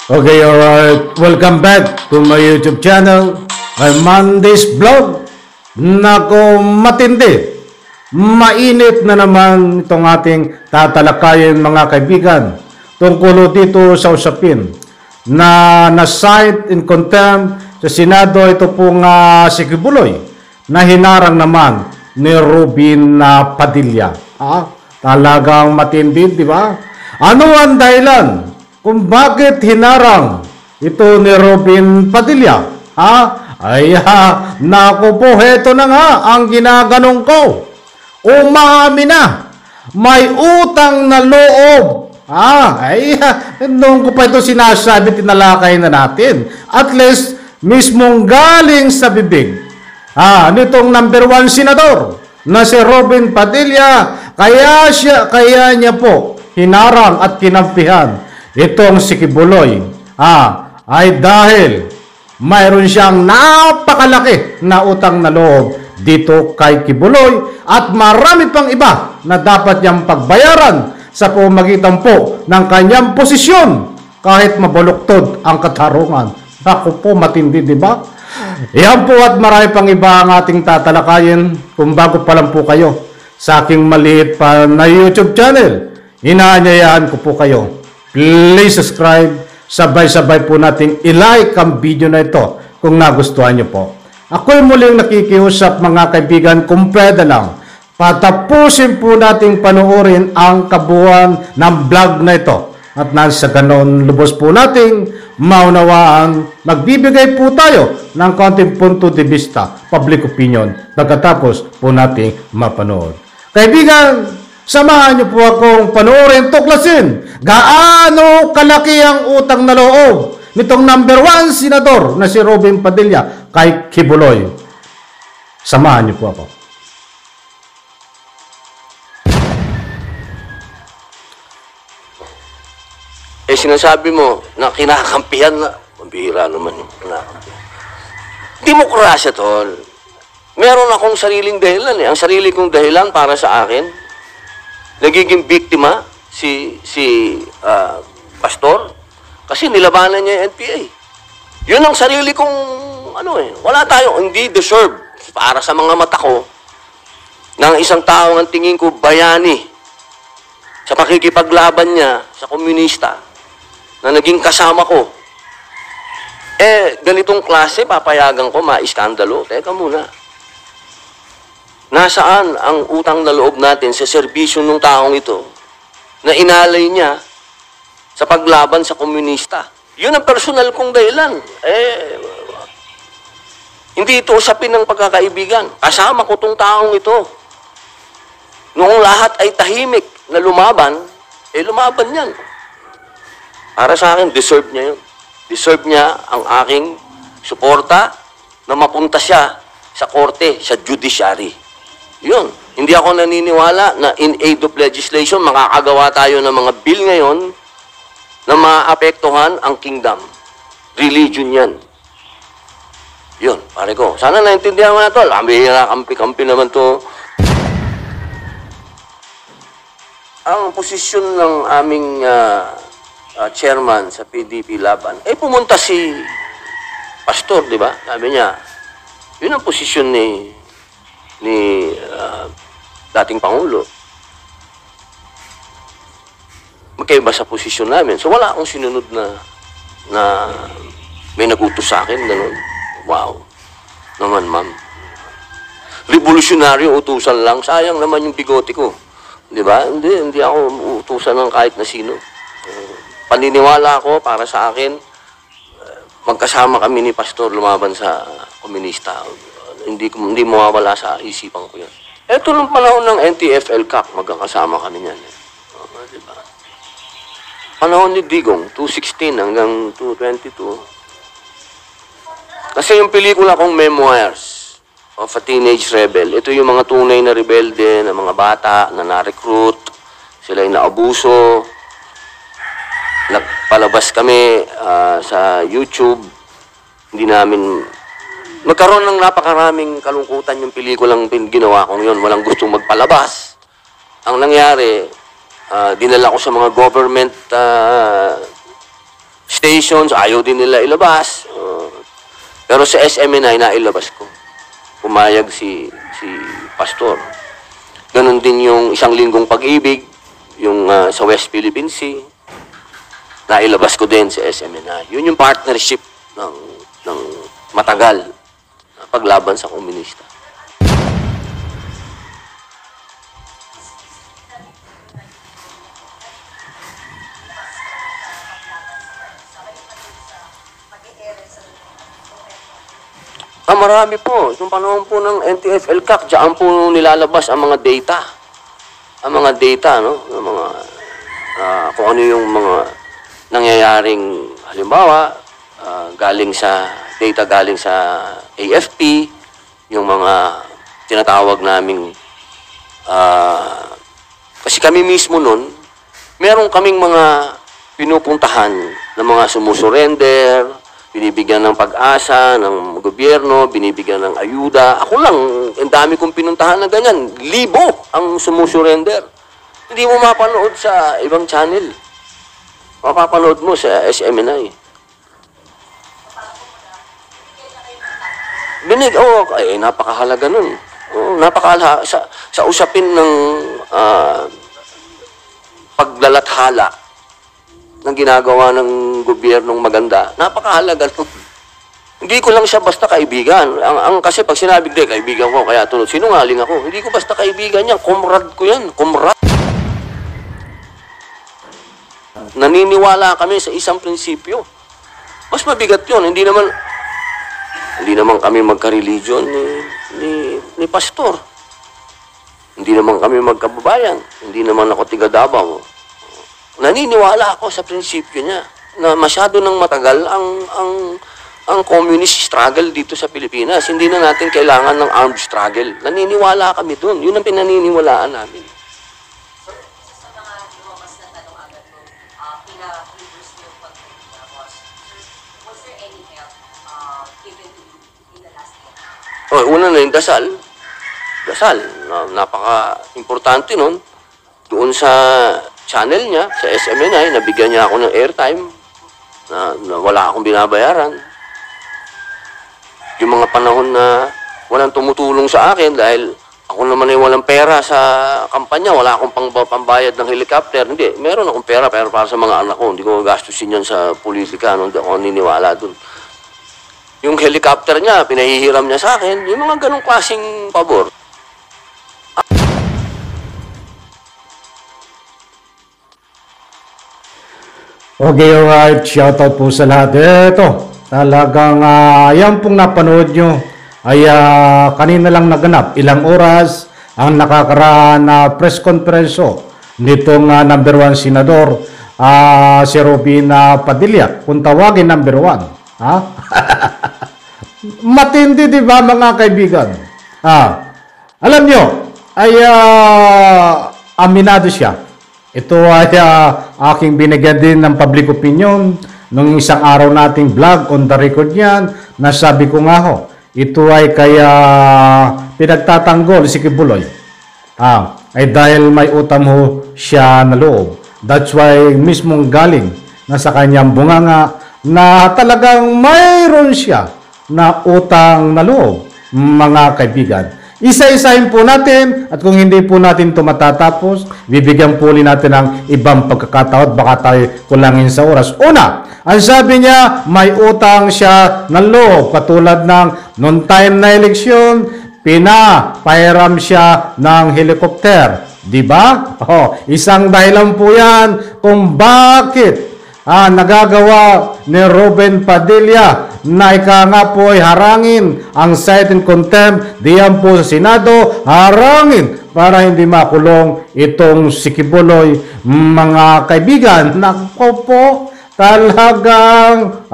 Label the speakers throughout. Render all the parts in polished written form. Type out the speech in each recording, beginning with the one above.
Speaker 1: Okay, alright. Welcome back to my YouTube channel. I'm Monday's Vlog. Nako, matindi. Mainit na naman itong ating tatalakayin mga kaibigan. Tungkol dito sa usapin na na-cite in contempt sa Senado ito pong si Kibuloy na hinarang naman ni Robin Padilla. Talagang matindi, di ba? Ano ang dahilan kung bakit hinarang ito ni Robin Padilla? Naku po, heto na nga ang ginaganong ko. Umaamin na, may utang na loob. Noon ko pa ito sinasabi, tinalakay na natin. At least, mismong galing sa bibig. Nitong number 1 senador na si Robin Padilla, kaya niya po hinarang at kinampihan itong si Kibuloy. Ay dahil mayroon siyang napakalaki na utang na loob dito kay Kibuloy at marami pang iba na dapat niyang pagbayaran sa pamamagitan po ng kanyang posisyon kahit mabuluktod ang katarungan. Ako po, matindi, di ba? Yan po at marami pang iba ang ating tatalakayin. Kung bago pa lang po kayo sa aking maliit pa na YouTube channel, inaanyayahan ko po kayo. Please subscribe. Sabay-sabay po nating i-like ang video na ito kung nagustuhan niyo po. Ako'y muling nakikiusap mga kaibigan, kung pwede lang, patapusin po nating panoorin ang kabuuan ng vlog na ito. At nasa ganon, lubos po nating maunawaan, magbibigay po tayo ng konting punto de vista, public opinion, pagkatapos po nating mapanood. Kaibigan, samahan niyo po akong panoorin, tuklasin gaano kalaki ang utang na loob nitong number 1 senador na si Robin Padilla kay Kibuloy. Samahan niyo po ako.
Speaker 2: Sinasabi mo na kinakampihan na, mabihira naman yung kinakampihan. Demokrasya, tol. Meron akong sariling dahilan eh. Ang sarili kong dahilan para sa akin, nagiging biktima si pastor kasi nilabanan niya yung NPA. Yun ang sarili kong wala tayo, hindi deserve para sa mga mata ko ng isang tao ang tingin ko bayani sa pakikipaglaban niya sa komunista na naging kasama ko. Ganitong klase papayagan ko maiskandalo. Teka muna. Nasaan ang utang na loob natin sa serbisyo ng taong ito na inalay niya sa paglaban sa komunista? Yun ang personal kong dahilan. Hindi ito usapin ng pagkakaibigan. Kasama ko tong taong ito. Noong lahat ay tahimik na lumaban, lumaban yan. Para sa akin, deserve niya yun. Deserve niya ang aking suporta na mapunta siya sa korte, sa judiciary. Yun. Hindi ako naniniwala na in aid of legislation, makakagawa tayo ng mga bill ngayon na maapektuhan ang kingdom. Religion yan. Yun, pare ko. Sana naintindihan mo na ito. Lambihira, kampi-kampi naman to. Ang posisyon ng aming chairman sa PDP laban, pumunta si pastor, di ba? Sabi niya, yun ang posisyon ni dating Pangulo. Magkaiba sa posisyon namin. So wala akong sinunod na may nagutos sa akin, ganun. Wow. Naman, ma'am. Revolusyonaryo, utusan lang. Sayang naman yung bigote ko. Di ba? Hindi ako utusan ng kahit na sino. Paniniwala ko para sa akin, magkasama kami ni Pastor lumaban sa komunista. Hindi mawawala sa isipan ko yan. Ito nung panahon ng NTFL CAC, magkakasama kami niyan. Diba? Panahon ni Digong, 2016 hanggang 2022. Kasi yung pelikula kong Memoirs of a Teenage Rebel, ito yung mga tunay na rebelde, na mga bata na na-recruit, sila yung naabuso. Nagpalabas kami sa YouTube. Hindi namin magkaroon ng napakaraming kalungkutan yung pelikulang ginawa kong yun. Walang gustong magpalabas. Ang nangyari, dinala ko sa mga government stations, ayaw din nila ilabas. Pero sa SMNI, nailabas ko. Pumayag si Pastor. Ganon din yung isang linggong pag-ibig, yung sa West Philippine Sea. Nailabas ko din sa SMNI. Yun yung partnership ng matagal na paglaban sa komunista. Marami po. Itong panahon po ng NTF-ELCAC, diyan po nilalabas ang mga data. Ang mga data, no? Ang mga, kung ano yung mga nangyayaring, halimbawa, galing sa AFP, yung mga tinatawag naming, kasi kami mismo nun, meron kaming mga pinupuntahan ng mga sumusurrender, binibigyan ng pag-asa ng gobyerno, binibigyan ng ayuda. Ako lang, ang dami kong pinuntahan na ganyan. 1,000 ang sumusurrender. Hindi mo mapanood sa ibang channel. Mapapanood mo sa SMNI. Napakahalaga nun. Napakahalaga. Sa usapin ng paglalathala ng ginagawa ng gobyernong maganda, napakahalaga nun. Hindi ko lang siya basta kaibigan. Kasi pag sinabi ko, kaibigan ko, kaya tulad, sinungaling ako. Hindi ko basta kaibigan yan. Comrade ko yan. Comrade. Naniniwala kami sa isang prinsipyo. Mas mabigat yun. Hindi naman kami magka-religion ni pastor. Hindi naman kami magkababayan. Hindi naman ako tiga Davao. Naniniwala ako sa prinsipyo niya na masyado nang matagal ang communist struggle dito sa Pilipinas. Hindi na natin kailangan ng armed struggle. Naniniwala kami doon. Yun ang pinaniniwalaan namin.
Speaker 3: Sa mga lumabas na tanong agad mo, pina-reverse niyo pag-tapos, was there any help given to you in the last year?
Speaker 2: Una na yung dasal. Dasal. Napaka-importante nun. Doon sa channel niya, sa SMNI, nabigyan niya ako ng airtime na wala akong binabayaran. Yung mga panahon na walang tumutulong sa akin dahil ako naman ay walang pera sa kampanya, wala akong pambayad ng helicopter. Hindi, meron akong pera pero para sa mga anak ko. Hindi ko gastusin yan sa politika. Hindi ako niniwala dun. Yung helicopter niya, pinahihiram niya sa akin. Yung mga ganong klaseng pabor.
Speaker 1: Okay, alright. Shoutout po sa lahat. Ito, talagang yan pong napanood nyo ay kanina lang naganap. Ilang oras ang nakakaraan na press conference nitong number 1 senador, si Robin Padilla. Kung tawagin number 1. Ha? Matindi, di ba mga kaibigan? Alam nyo, ay aminado siya. Ito ay aking binigyan din ng public opinion nung isang araw nating vlog on the record niyan. Nasabi ko nga ho, ito ay kaya pinagtatanggol si Kibuloy. Ay dahil may utang ho siya na loob. That's why mismong galing na sa kanyang bunganga na talagang mayroon siya na utang na loob, mga kaibigan. Isa-isahin po natin at kung hindi po natin ito matatapos, bibigyan po natin ng ibang pagkakataon, baka tayo kulangin sa oras. Una, ang sabi niya, may utang siya ng loob. Katulad ng noong time na eleksyon, pinapairam siya ng helicopter. Diba? Isang dahilan po yan kung bakit nagagawa ni Robin Padilla na ika nga po ay harangin ang cite and contempt diyan po sa Senado, harangin para hindi makulong itong si Kibuloy, mga kaibigan. Nako po, talagang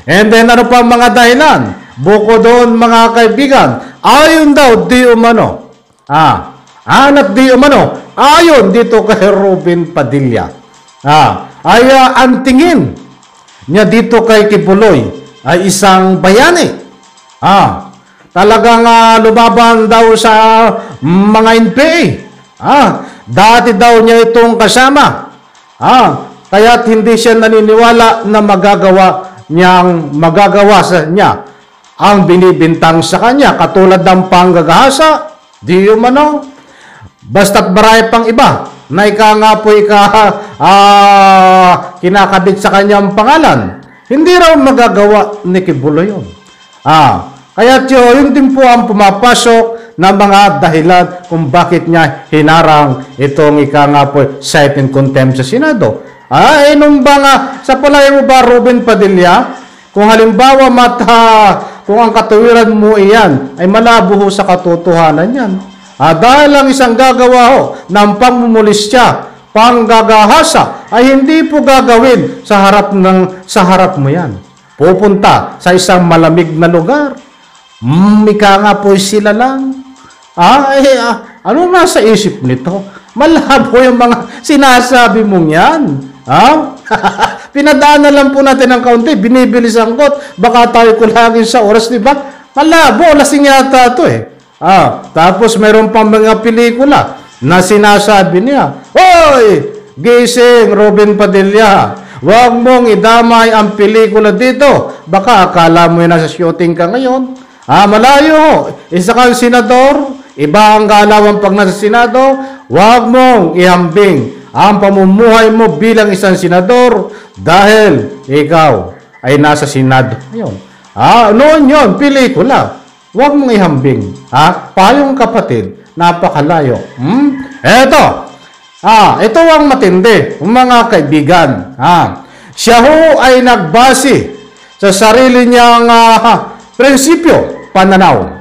Speaker 1: and then ano pa mga dahilan buko doon, mga kaibigan? Ayon daw di umano hanap di umano ayon dito kay Robin Padilla ay ang tingin niya dito kay Kibuloy ay isang bayani. Talagang lumaban daw sa mga NPA. Dati daw niya itong kasama. kaya't hindi siya naniniwala na magagawa sa niya ang binibintang sa kanya, katulad ng panggagahasa, di umano. Basta't marami pang iba na kinakabit sa kanyang pangalan, hindi raw magagawa ni Kibuloy yun. Kaya yun din po ang pumapasok na mga dahilan kung bakit niya hinarang itong cite in contempt sa Senado. Nung ba nga, sa palay mo ba, Ruben Padilla, kung halimbawa kung ang katuwiran mo iyan ay malabo ho sa katotohanan yan, dahil lang isang gagawa ho ng pangmumulistya, panggagahasa, ay hindi po gagawin sa harap mo yan. Pupunta sa isang malamig na lugar. Ika nga po sila lang. Ano nasa isip nito? Malabo yung mga sinasabi mong yan. Pinadaan na lang po natin ng kaunti, binibilis ang kot, baka tayo kulangin sa oras, di ba? Malabo, lasing yata ito eh. Tapos mayroon pang mga pelikula na sinasabi niya, "Hoy, gising, Ruben Padilla, huwag mong idamay ang pelikula dito. Baka akala mo yung nasa shooting ka ngayon. Malayo, isa kang senador, iba ang galawang pag nasa Senado, huwag mong ihambing ang pamumuhay mo bilang isang senador dahil ikaw ay nasa Senado ngayon." Noon yun, pelikula. Huwag mong ihambing. Payong kapatid, napakalayo. Ito ang matindi, mga kaibigan. Siya ho ay nagbase sa sarili niyang prinsipyo, pananaw.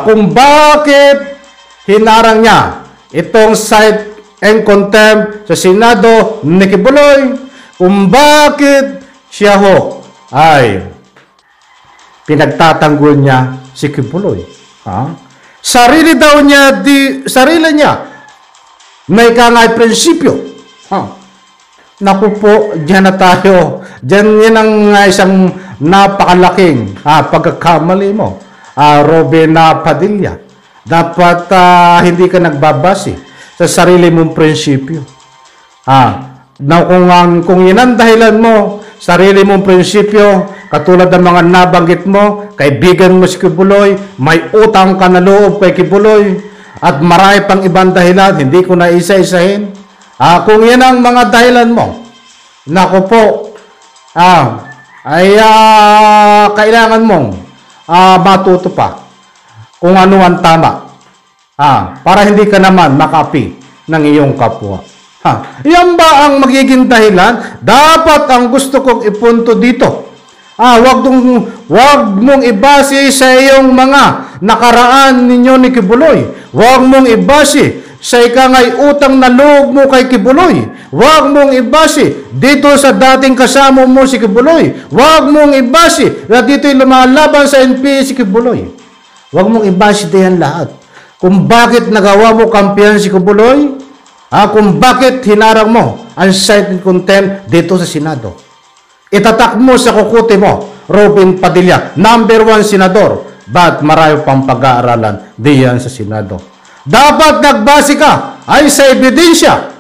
Speaker 1: Kung bakit hinarang niya itong cite and contempt sa Senado ni Kibuloy, kung bakit siya ho ay pinagtatanggol niya si Kibuloy. Sarili niya may kangay prinsipyo. Naku po, diyan na tayo. Diyan ang isang napakalaking pagkakamali mo, Ruben Padilla. Dapat hindi ka nagbabase sa sarili mong prinsipyo. Kung yan ang dahilan mo, sarili mong prinsipyo, katulad ng mga nabanggit mo, kaibigan mo si Kibuloy, may utang ka na loob kay Kibuloy, at marami pang ibang dahilan, hindi ko na isa-isahin. Kung yan ang mga dahilan mo, naku po, kailangan mong matuto pa kung ano ang tama, para hindi ka naman makapi ng iyong kapwa. Yan ba ang magiging dahilan? Dapat ang gusto kong ipunto dito, wag mong ibase sa iyong mga nakaraan ninyo ni Kibuloy. Wag mong ibase sa ikangay utang na loob mo kay Kibuloy. Wag mong ibase dito sa dating kasama mo si Kibuloy. Wag mong ibase na dito'y lumalaban sa NPA si Kibuloy. Wag mong ibase diyan lahat. Kung bakit nagawa mo kampiyan si Kibuloy, kung bakit hinarang mo ang cite in contempt dito sa Senado. Itatak mo sa kukuti mo, Ruben Padilla, number 1 senador, ba't marami pang pag-aaralan diyan sa Senado. Dapat nagbase ka ay sa ebidensya.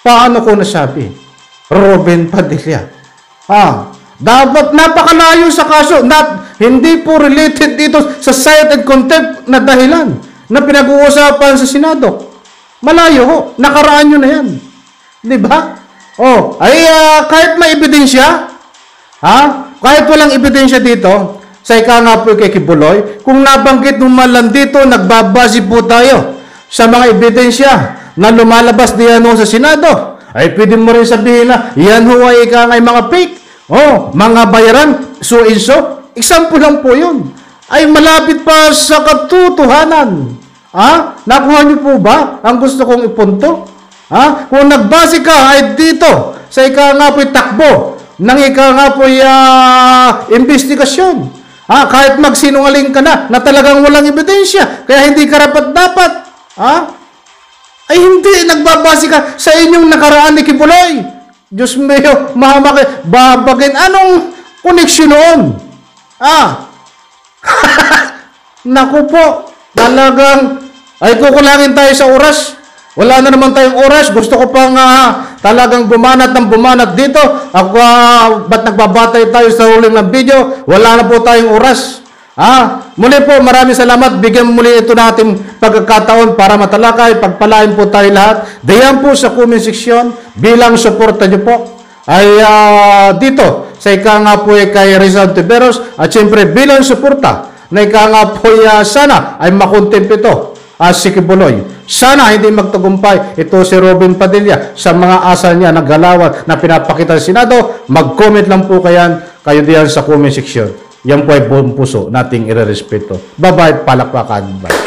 Speaker 1: Paano ko nasabi? Ruben Padilla. Dapat napakalayo sa kaso. Hindi po related dito sa cite and contempt na dahilan na pinag-uusapan sa Senado. Malayo ho. Nakaraan nyo na yan. Diba? Kahit may ebidensya, kahit walang ebidensya dito, sa ika nga po kay Kibuloy, kung nabanggit mo man lang dito, nagbabase po tayo sa mga ebidensya na lumalabas diyan sa Senado, ay pwede mo rin sabihin na, yan ho ay ika nga mga fake, mga bayaran, so and so. Example lang po yun. Ay malapit pa sa katotohanan. Nakuha niyo po ba ang gusto kong ipunto? Kung nagbase ka ay dito sa ika nga po'y takbo ng ika nga po'y investigasyon. Kahit magsinungaling ka na talagang walang ebidensya, kaya hindi karapat-dapat. Ay hindi, nagbabase ka sa inyong nakaraan ni Kibuloy. Diyos mio, babagin. Anong koneksyon noon? Naku po, talagang, ay kukulangin tayo sa oras. Wala na naman tayong oras. Gusto ko pang talagang bumanat ng bumanat dito. Ako, ba't nagbabatay tayo sa huling ng video? Wala na po tayong oras. Muli po, maraming salamat. Bigyan muli ito natin pagkakataon para matalakay. Pagpalain po tayo lahat. Diyan po sa comment section bilang suporta nyo po ay dito sa ika nga po kay Rizal Tiberos at siyempre bilang suporta na ika nga po sana ay makontempt ito si Kibuloy. Sana hindi magtagumpay ito si Robin Padilla sa mga asal niya na galawan na pinapakita sa Senado. Mag-comment lang po kayo diyan sa comment section. Yan po ay buong puso nating irerespeto. Bye-bye, palakpakan. Bye.